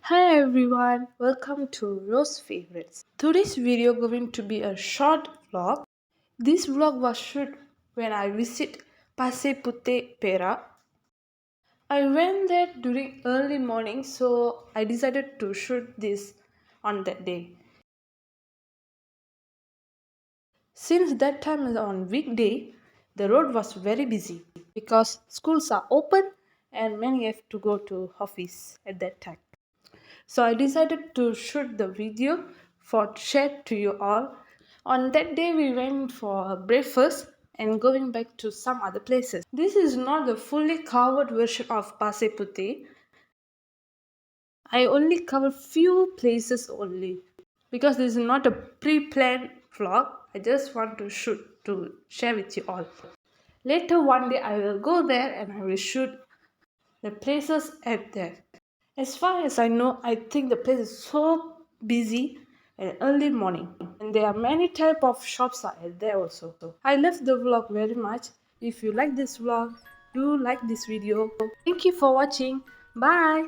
Hi everyone, welcome to Rosh Favorites. Today's video going to be a short vlog. This vlog was shot when I visit Pasir Puteh Perak. I went there during early morning, so I decided to shoot this on that day. Since that time is on weekday, the road was very busy because schools are open and many have to go to office at that time. So I decided to shoot the video for share to you all. On that day we went for breakfast and going back to some other places. This is not the fully covered version of Pasir Puteh. I only cover few places only because this is not a pre-planned vlog. I just want to shoot to share with you all. Later one day I will go there and I will shoot the places at there. As far as I know, I think the place is so busy at early morning, and there are many type of shops are at there also. I love the vlog very much. If you like this vlog, do like this video. Thank you for watching. Bye.